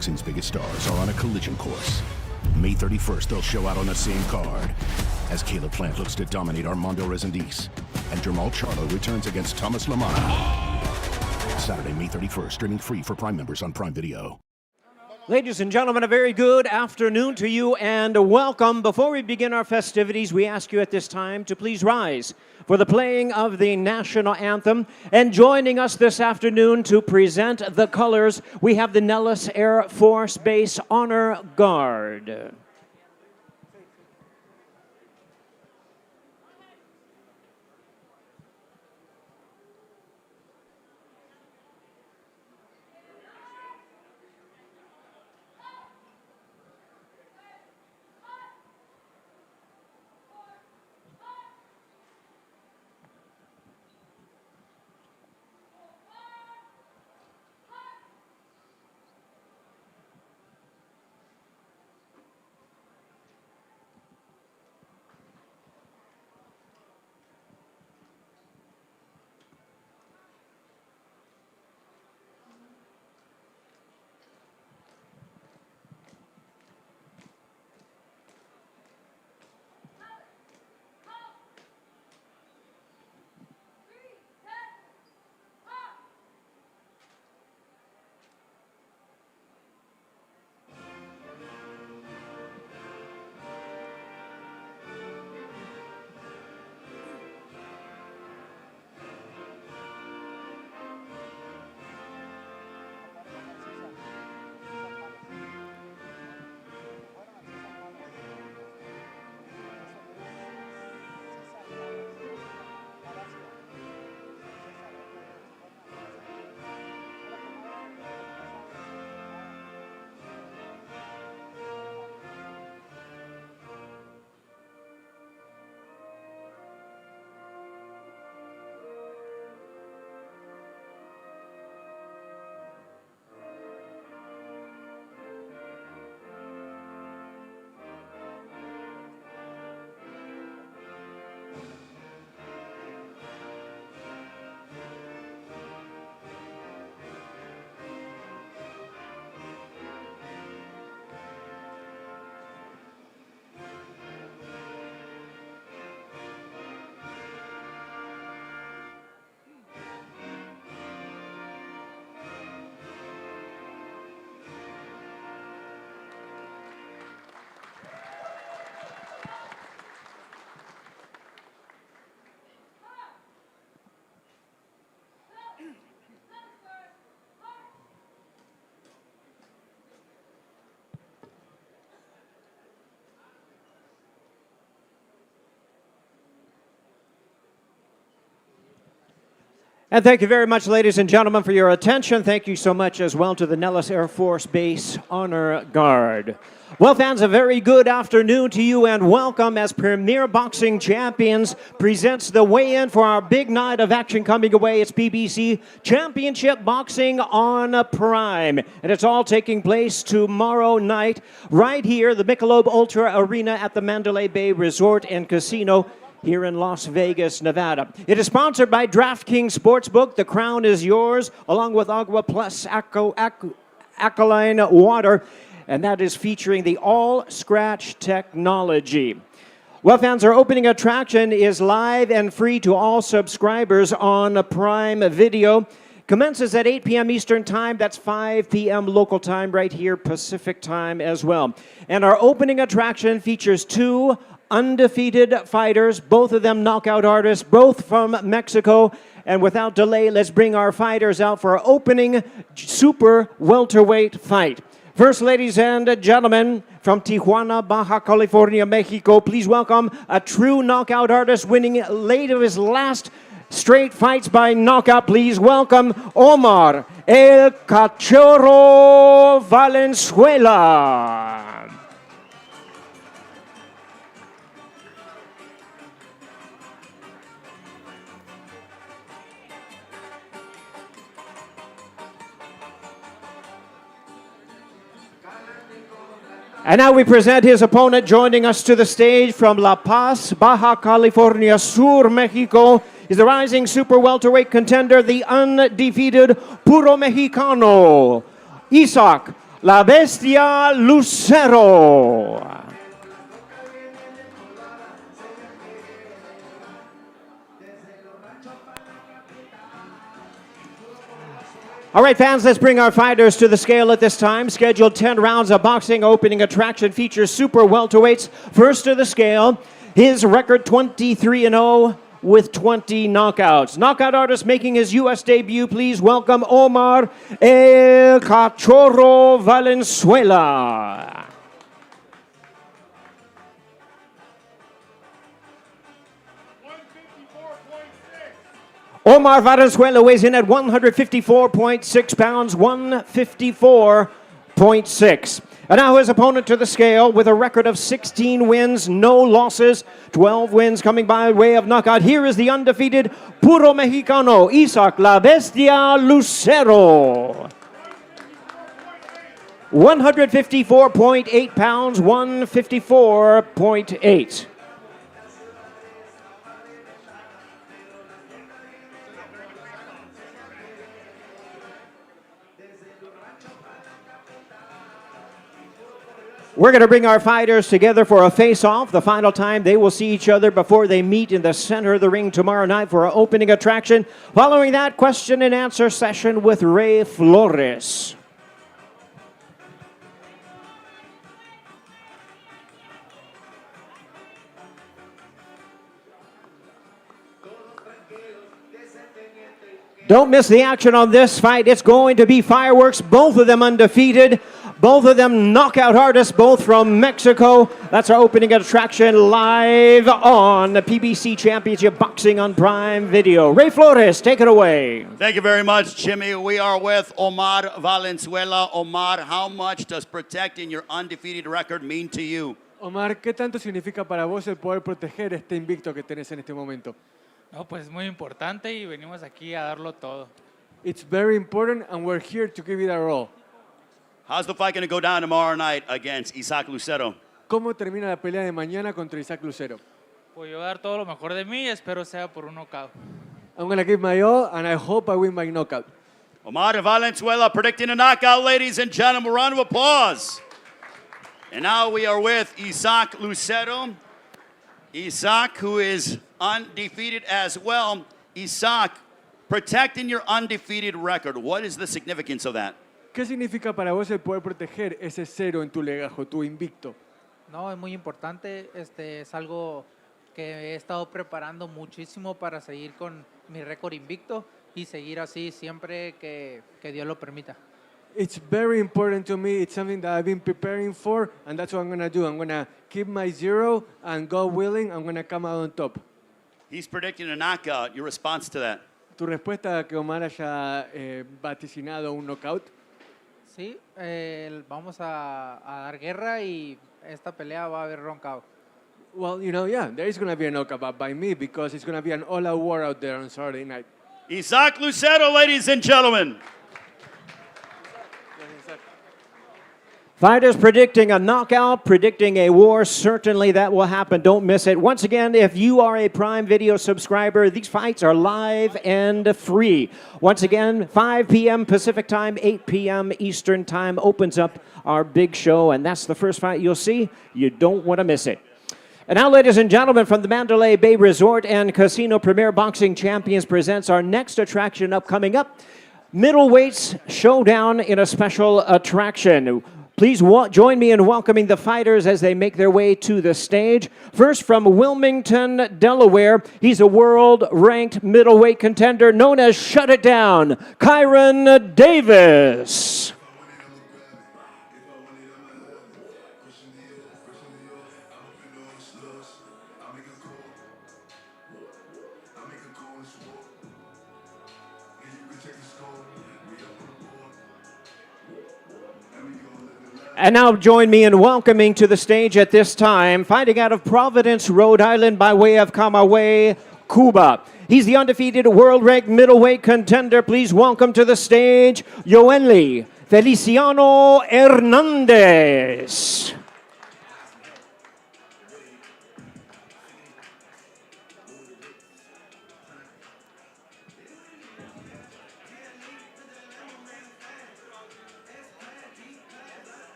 Boxing's biggest stars are on a collision course. May 31st, they'll show out on the same card as Caleb Plant looks to dominate Armando Resendiz, and Jermall Charlo returns against Thomas LaManna. Saturday, May 31st, streaming free for Prime members on Prime Video. Ladies and gentlemen, a very good afternoon to you and welcome. Before we begin our festivities, we ask you at this time to please rise for the playing of the national anthem. And joining us this afternoon to present the colors, we have the Nellis Air Force Base Honor Guard. And thank you very much, ladies and gentlemen, for your attention. Thank you so much as well to the Nellis Air Force Base Honor Guard. Well, fans, a very good afternoon to you and welcome as Premier Boxing Champions presents the weigh-in for our big night of action coming away. It's PBC Championship Boxing on Prime. And it's all taking place tomorrow night right here, the Michelob Ultra Arena at the Mandalay Bay Resort and Casino here in Las Vegas, Nevada. It is sponsored by DraftKings Sportsbook. The crown is yours, along with Agua Plus Alkaline Water, and that is featuring the all-scratch technology. Well, fans, our opening attraction is live and free to all subscribers on Prime Video. Commences at 8 p.m. Eastern Time. That's 5 p.m. local time right here, Pacific Time as well. And our opening attraction features two undefeated fighters, both of them knockout artists, both from Mexico. And without delay, let's bring our fighters out for our opening super welterweight fight. First, ladies and gentlemen, from Tijuana, Baja California, Mexico, please welcome a true knockout artist winning late of his last straight fights by knockout. Please welcome Omar El Cachorro Valenzuela. And now we present his opponent joining us to the stage from La Paz, Baja California Sur, Mexico. Is the rising super welterweight contender, the undefeated Puro Mexicano, Isaac La Bestia Lucero. All right, fans, let's bring our fighters to the scale at this time. Scheduled 10 rounds of boxing. Opening attraction features super welterweights. First to the scale, his record 23-0 with 20 knockouts. Knockout artist making his U.S. debut. Please welcome Omar El Cachorro Valenzuela. Omar Valenzuela weighs in at 154.6 pounds, 154.6. And now his opponent to the scale with a record of 16 wins, no losses, 12 wins coming by way of knockout. Here is the undefeated Puro Mexicano, Isaac La Bestia Lucero. 154.8 pounds, 154.8. We're going to bring our fighters together for a face-off. The final time they will see each other before they meet in the center of the ring tomorrow night for our opening attraction. Following that, question and answer session with Ray Flores. Don't miss the action on this fight. It's going to be fireworks. Both of them undefeated. Both of them knockout artists, both from Mexico. That's our opening attraction live on the PBC Championship Boxing on Prime Video. Ray Flores, take it away. Thank you very much, Jimmy. We are with Omar Valenzuela. Omar, how much does protecting your undefeated record mean to you? Omar, ¿qué tanto significa para vos el poder proteger este invicto que tenés en este momento? No, pues es muy importante y venimos aquí a darlo todo. It's very important and we're here to give it our all. How's the fight going to go down tomorrow night against Isaac Lucero? ¿Cómo termina la pelea de mañana contra Isaac Lucero? Pues yo voy a dar todo lo mejor de mí y espero sea por un knockout. I'm going to give my all and I hope I win by knockout. Omar Valenzuela predicting a knockout, ladies and gentlemen. Round of applause. And now we are with Isaac Lucero. Isaac, who is undefeated as well. Isaac, protecting your undefeated record. What is the significance of that? ¿Qué significa para vos el poder proteger ese cero en tu legajo, tu invicto? No, es muy importante. Es algo que he estado preparando muchísimo para seguir con mi récord invicto y seguir así siempre que Dios lo permita. It's very important to me. It's something that I've been preparing for, and that's what I'm going to do. I'm going to keep my zero, and God willing, I'm going to come out on top. He's predicting a knockout. Your response to that? ¿Tu respuesta a que Omar haya vaticinado un knockout? Sí, vamos a dar guerra y esta pelea va a haber knockout. Well, you know, yeah, there is going to be a knockout by me because it's going to be an all-out war out there on Saturday night. Isaac Lucero, ladies and gentlemen. Fighters predicting a knockout, predicting a war. Certainly that will happen. Don't miss it. Once again, if you are a Prime Video subscriber, these fights are live and free. Once again, 5 p.m. Pacific Time, 8 p.m. Eastern Time opens up our big show, and that's the first fight you'll see. You don't want to miss it. And now, ladies and gentlemen, from the Mandalay Bay Resort and Casino, Premier Boxing Champions presents our next attraction coming up. Middleweight's Showdown in a special attraction. Please join me in welcoming the fighters as they make their way to the stage. First, from Wilmington, Delaware, he's a world-ranked middleweight contender known as Shut It Down, Kyron Davis. And now join me in welcoming to the stage at this time, fighting out of Providence, Rhode Island by way of Camagüey, Cuba. He's the undefeated world-ranked middleweight contender. Please welcome to the stage, Yoenli Feliciano Hernandez.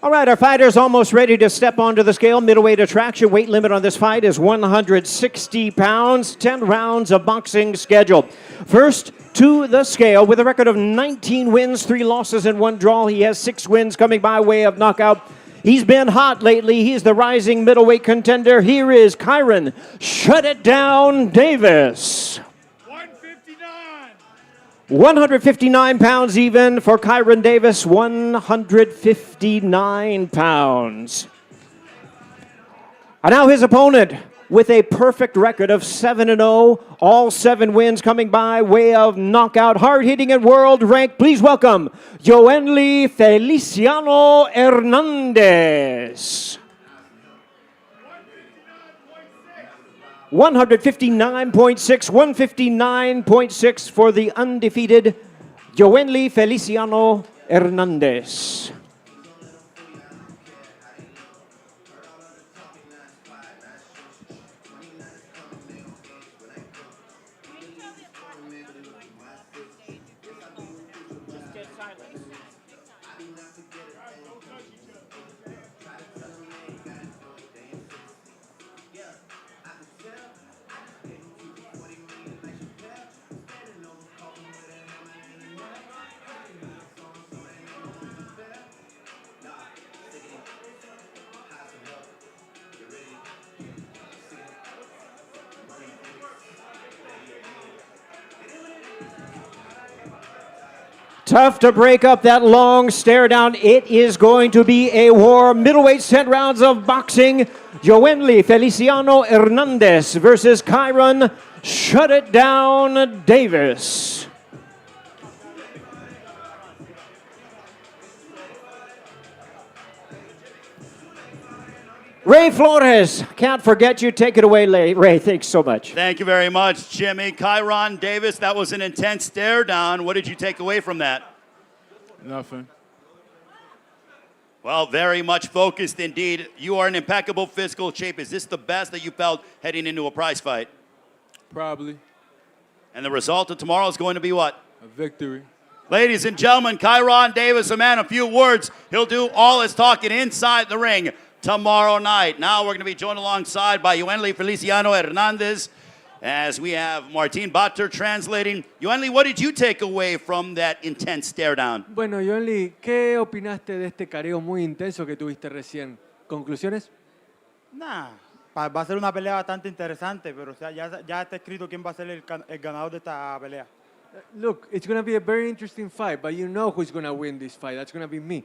All right, our fighter's almost ready to step onto the scale. Middleweight attraction. Weight limit on this fight is 160 pounds. 10 rounds of boxing scheduled. First to the scale with a record of 19 wins, 3 losses, and 1 draw. He has 6 wins coming by way of knockout. He's been hot lately. He's the rising middleweight contender. Here is Kyron Shut It Down Davis. 159 pounds even for Kyron Davis, 159 pounds. And now his opponent with a perfect record of 7-0, all 7 wins coming by way of knockout, hard-hitting and world ranked. Please welcome Yoenli Feliciano Hernandez. 159.6, 159.6 for the undefeated Yoenli Feliciano Hernandez. Tough to break up that long stare down. It is going to be a war. Middleweight 10 rounds of boxing. Yoenli Feliciano Hernandez versus Kyron Shut It Down Davis. Ray Flores, can't forget you. Take it away, Ray. Thanks so much. Thank you very much, Jimmy. Kyron Davis, that was an intense stare down. What did you take away from that? Nothing. Well, very much focused indeed. You are in impeccable physical shape. Is this the best that you felt heading into a prize fight? Probably. And the result of tomorrow is going to be what? A victory. Ladies and gentlemen, Kyron Davis, a man of few words. He'll do all his talking inside the ring tomorrow night. Now we're going to be joined alongside by Yoenli Feliciano Hernandez as we have Martin Batter translating. Yoenli, what did you take away from that intense stare down? Bueno, Yoenli, ¿qué opinaste de este careo muy intenso que tuviste recién? ¿Conclusiones? Nah, va a ser una pelea bastante interesante, pero o sea, ya está escrito quién va a ser el ganador de esta pelea. Look, it's going to be a very interesting fight, but you know who's going to win this fight. That's going to be me.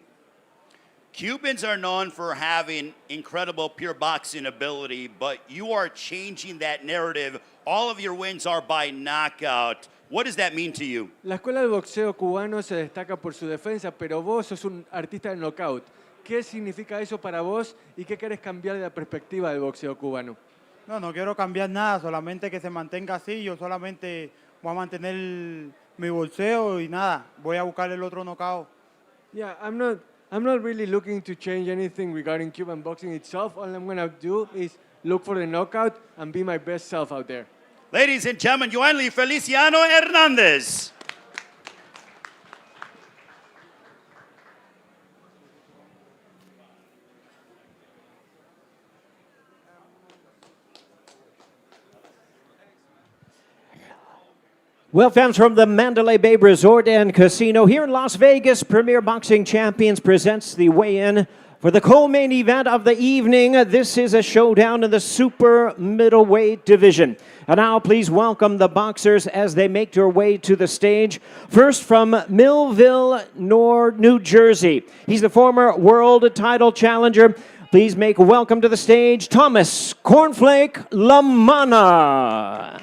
Cubans are known for having incredible pure boxing ability, but you are changing that narrative. All of your wins are by knockout. What does that mean to you? La escuela de boxeo cubano se destaca por su defensa, pero vos sos un artista de knockout. ¿Qué significa eso para vos y qué querés cambiar de la perspectiva del boxeo cubano? No quiero cambiar nada, solamente que se mantenga así. Yo solamente voy a mantener mi boxeo y nada, voy a buscar el otro knockout. Yeah, I'm not really looking to change anything regarding Cuban boxing itself. All I'm going to do is look for the knockout and be my best self out there. Ladies and gentlemen, Yoenli Feliciano Hernandez. Well, fans from the Mandalay Bay Resort and Casino here in Las Vegas, Premier Boxing Champions presents the weigh-in for the co-main event of the evening. This is a showdown in the super middleweight division. And now please welcome the boxers as they make their way to the stage. First from Millville, New Jersey. He's the former world title challenger. Please make welcome to the stage, Thomas Cornflake LaManna.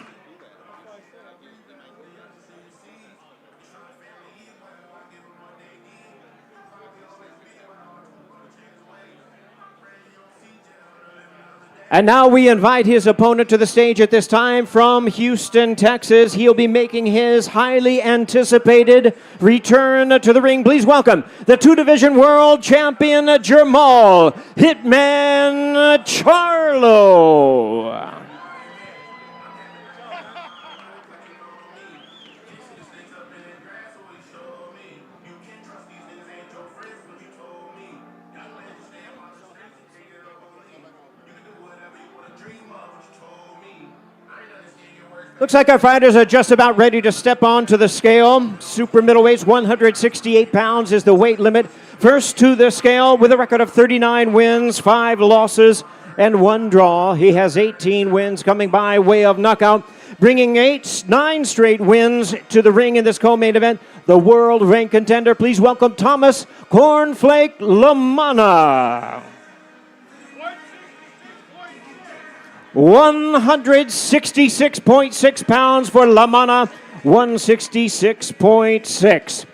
And now we invite his opponent to the stage at this time from Houston, Texas. He'll be making his highly anticipated return to the ring. Please welcome the two-division world champion, Jermall Hitman Charlo. Looks like our fighters are just about ready to step onto the scale. Super middleweights, 168 pounds is the weight limit. First to the scale with a record of 39 wins, 5 losses, and 1 draw. He has 18 wins coming by way of knockout, bringing 9 straight wins to the ring in this co-main event. The world ranked contender, please welcome Thomas Cornflake LaManna. 166.6 pounds for LaManna, 166.6.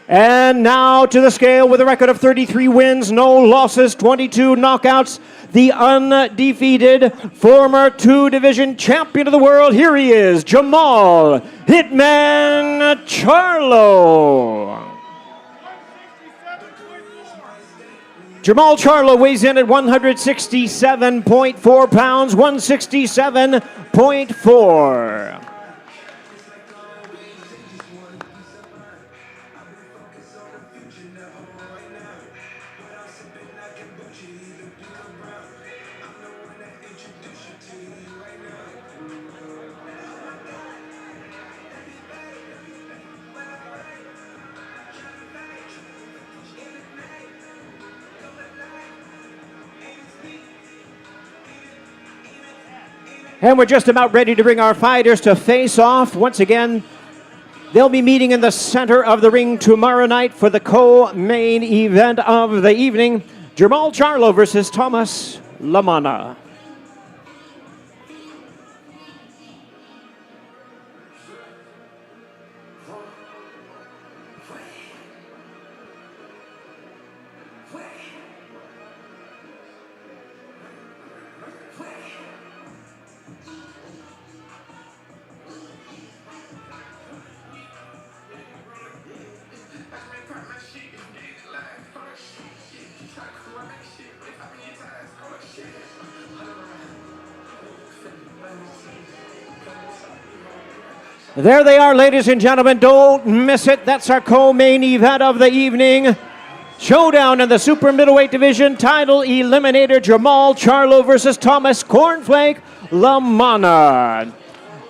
And now to the scale with a record of 33 wins, no losses, 22 knockouts. The undefeated former 2-division champion of the world. Here he is, Jermall Hitman Charlo. Jermall Charlo weighs in at 167.4 pounds, 167.4. And we're just about ready to bring our fighters to face off. Once again, they'll be meeting in the center of the ring tomorrow night for the co-main event of the evening. Jermall Charlo versus Thomas LaManna. There they are, ladies and gentlemen. Don't miss it. That's our co-main event of the evening. Showdown in the super middleweight division. Title eliminator Jermall Charlo versus Thomas Cornflake LaManna.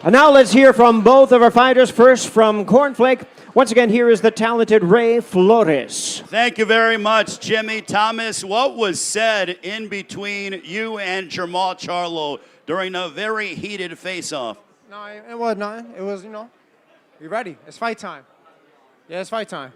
And now let's hear from both of our fighters. First from Cornflake. Once again, here is the talented Ray Flores. Thank you very much, Jimmy. Thomas, what was said in between you and Jermall Charlo during a very heated face-off? No, it was nothing. It was, we ready. It's fight time. Yeah, it's fight time.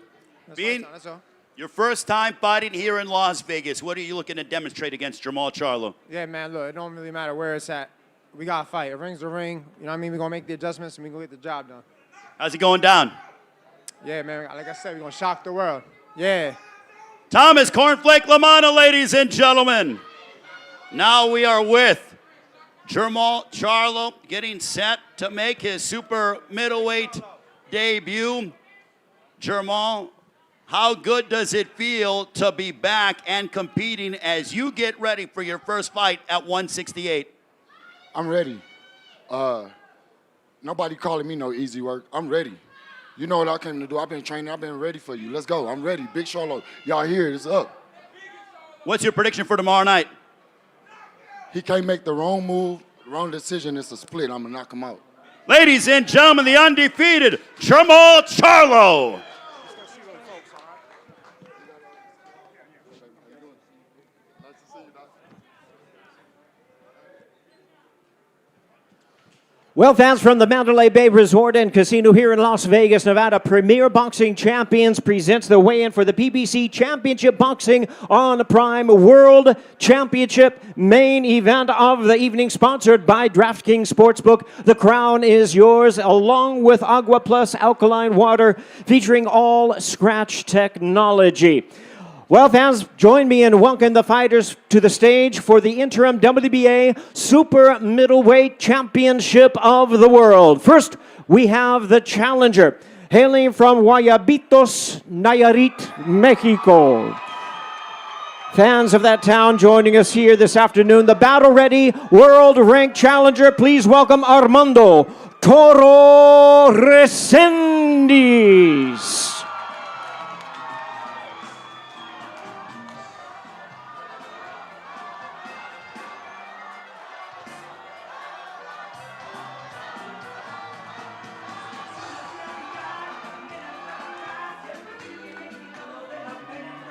That's all. Your first time fighting here in Las Vegas. What are you looking to demonstrate against Jermall Charlo? Yeah, man, look, it don't really matter where it's at. We got to fight. A ring's a ring. You know what I mean? We're going to make the adjustments and we're going to get the job done. How's it going down? Yeah, man, like I said, we're going to shock the world. Yeah. Thomas Cornflake LaManna, ladies and gentlemen. Now we are with Jermall Charlo getting set to make his super middleweight debut. Jermall, how good does it feel to be back and competing as you get ready for your first fight at 168? I'm ready. Nobody calling me no easy work. I'm ready. You know what I came to do. I've been training. I've been ready for you. Let's go. I'm ready. Big Charlo. Y'all here. It's up. What's your prediction for tomorrow night? He can't make the wrong move, the wrong decision. It's a split. I'm going to knock him out. Ladies and gentlemen, the undefeated Jermall Charlo. Well, fans, from the Mandalay Bay Resort and Casino here in Las Vegas, Nevada, Premier Boxing Champions presents the weigh-in for the PBC Championship Boxing on Prime World Championship main event of the evening, sponsored by DraftKings Sportsbook. The crown is yours, along with Agua Plus alkaline water, featuring all scratch technology. Well, fans, join me in welcoming the fighters to the stage for the interim WBA Super Middleweight Championship of the World. First, we have the challenger, hailing from Guayabitos, Nayarit, Mexico. Fans of that town joining us here this afternoon, the battle-ready, world-ranked challenger. Please welcome Armando Toro Resendiz.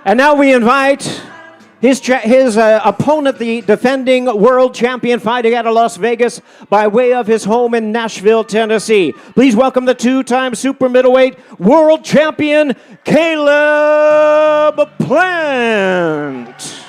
And now we invite his opponent, the defending world champion, fighting out of Las Vegas by way of his home in Nashville, Tennessee. Please welcome the two-time super middleweight world champion, Caleb Plant.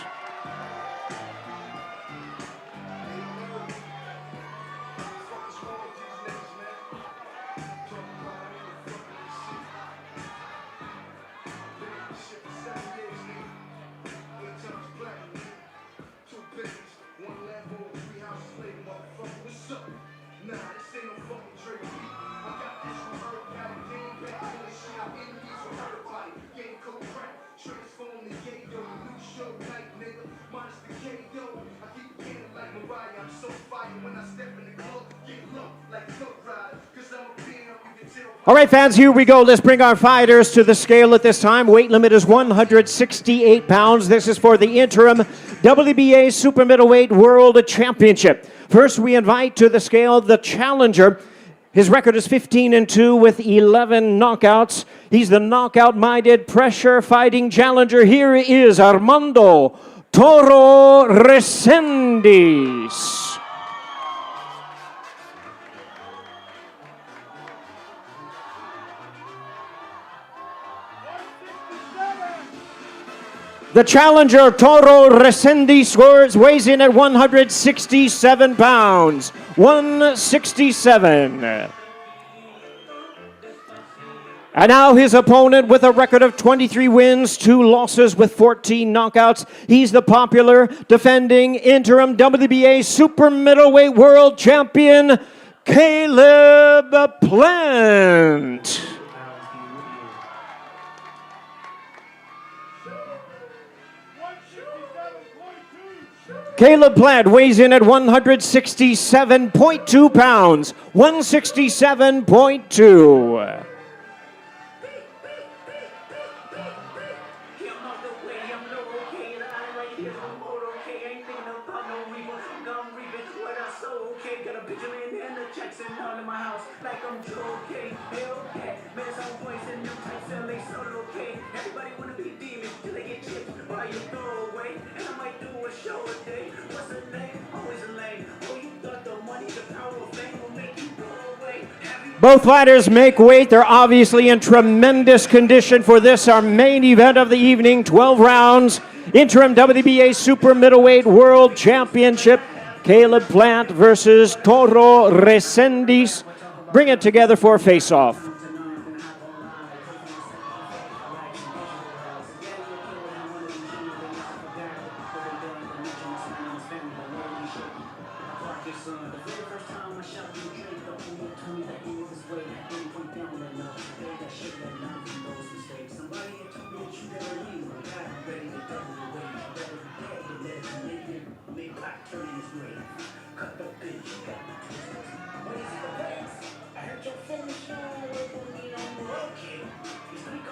All right, fans, here we go. Let's bring our fighters to the scale at this time. Weight limit is 168 pounds. This is for the interim WBA Super Middleweight World Championship. First, we invite to the scale the challenger. His record is 15-2 with 11 knockouts. He's the knockout-minded, pressure-fighting challenger. Here is Armando Toro Resendiz. The challenger, Toro Resendiz, weighs in at 167 pounds. 167. And now his opponent with a record of 23 wins, 2 losses with 14 knockouts. He's the popular defending interim WBA Super Middleweight World Champion, Caleb Plant. Caleb Plant weighs in at 167.2 pounds. 167.2. Both fighters make weight. They're obviously in tremendous condition for this, our main event of the evening, 12 rounds, interim WBA Super Middleweight World Championship. Caleb Plant versus Toro Resendiz. Bring it together for a face-off.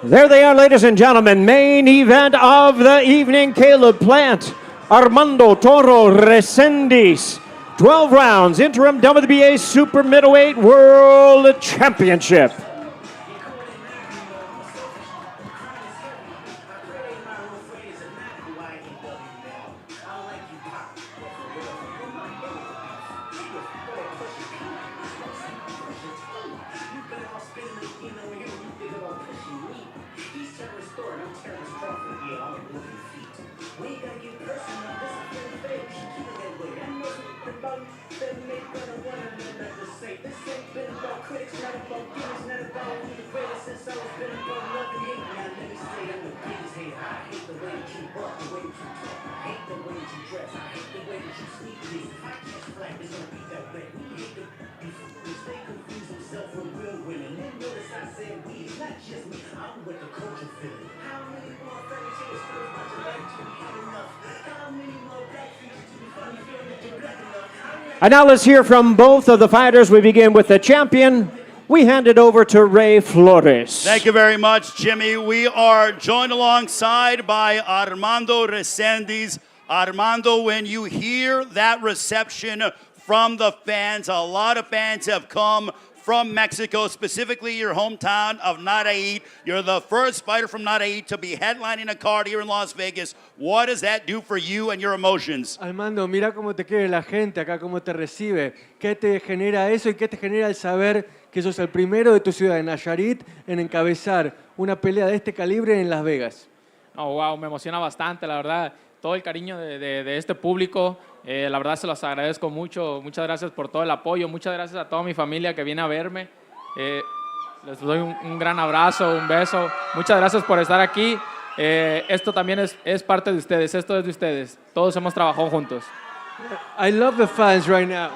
There they are, ladies and gentlemen. Main event of the evening. Caleb Plant, Armando Toro Resendiz. 12 rounds, interim WBA Super Middleweight World Championship. And now let's hear from both of the fighters. We begin with the champion. We hand it over to Ray Flores. Thank you very much, Jimmy. We are joined alongside by Armando Resendiz. Armando, when you hear that reception from the fans. A lot of fans have come from Mexico, specifically your hometown of Nayarit. You're the first fighter from Nayarit to be headlining a card here in Las Vegas. What does that do for you and your emotions? Armando, mira cómo te quiere la gente acá, cómo te recibe. ¿Qué te genera eso y qué te genera el saber que sos el primero de tu ciudad de Nayarit en encabezar una pelea de este calibre en Las Vegas? Oh, wow, me emociona bastante, la verdad. Todo el cariño de este público, la verdad se los agradezco mucho. Muchas gracias por todo el apoyo. Muchas gracias a toda mi familia que viene a verme. Les doy un gran abrazo, un beso. Muchas gracias por estar aquí. Esto también es parte de ustedes. Esto es de ustedes. Todos hemos trabajado juntos. I love the fans right now.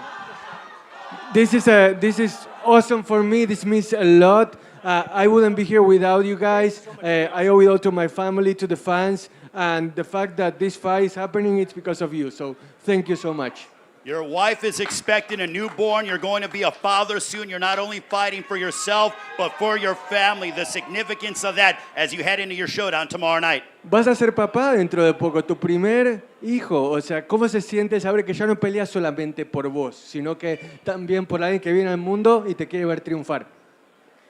This is awesome for me. This means a lot. I wouldn't be here without you guys. I owe it all to my family, to the fans, and the fact that this fight is happening, it's because of you. So thank you so much. Your wife is expecting a newborn. You're going to be a father soon. You're not only fighting for yourself, but for your family. The significance of that as you head into your showdown tomorrow night. Vas a ser papá dentro de poco, tu primer hijo. O sea, ¿cómo se siente saber que ya no peleas solamente por vos, sino que también por alguien que viene al mundo y te quiere ver triunfar?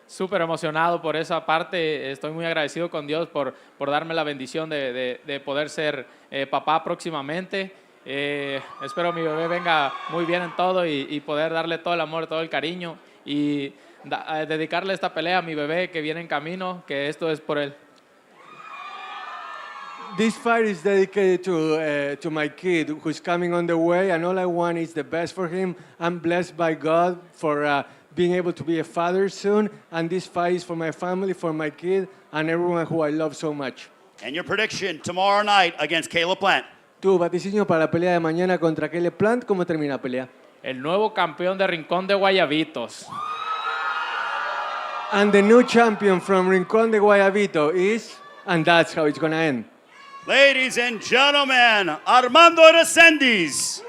Súper emocionado por esa parte. Estoy muy agradecido con Dios por darme la bendición de poder ser papá próximamente. Espero mi bebé venga muy bien en todo y poder darle todo el amor, todo el cariño y dedicarle esta pelea a mi bebé que viene en camino, que esto es por él. This fight is dedicated to my kid who's coming on the way, and all I want is the best for him. I'm blessed by God for being able to be a father soon, and this fight is for my family, for my kid, and everyone who I love so much. And your prediction tomorrow night against Caleb Plant. Tu vaticinio para la pelea de mañana contra Caleb Plant, ¿cómo termina la pelea? El nuevo campeón de Rincón de Guayabitos. And the new champion from Rincón de Guayabito is, and that's how it's gonna end. Ladies and gentlemen, Armando Resendiz.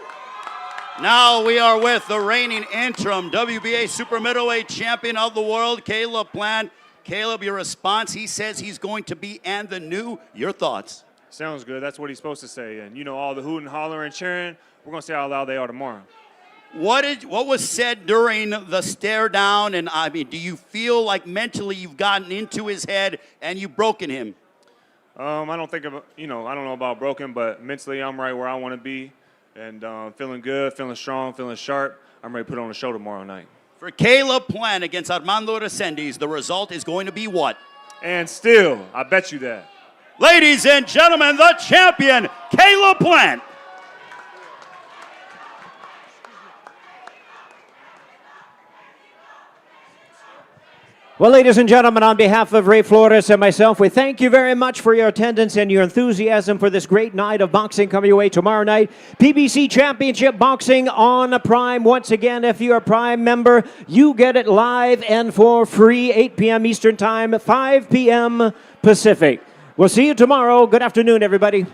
Now we are with the reigning interim WBA super middleweight champion of the world, Caleb Plant. Caleb, your response, he says he's going to be and the new. Your thoughts? Sounds good. That's what he's supposed to say. And, you know, all the hooting, hollering, and cheering, we're going to see how loud they are tomorrow. What was said during the stare down? And, I mean, do you feel like mentally you've gotten into his head and you've broken him? I don't think, I don't know about broken, but mentally I'm right where I want to be. And feeling good, feeling strong, feeling sharp. I'm ready to put on a show tomorrow night. For Caleb Plant against Armando Resendiz, the result is going to be what? And still, I bet you that. Ladies and gentlemen, the champion, Caleb Plant. Well, ladies and gentlemen, on behalf of Ray Flores and myself, we thank you very much for your attendance and your enthusiasm for this great night of boxing coming your way tomorrow night. PBC Championship Boxing on Prime. Once again, if you're a Prime member, you get it live and for free, 8 p.m. Eastern Time, 5 p.m. Pacific. We'll see you tomorrow. Good afternoon, everybody.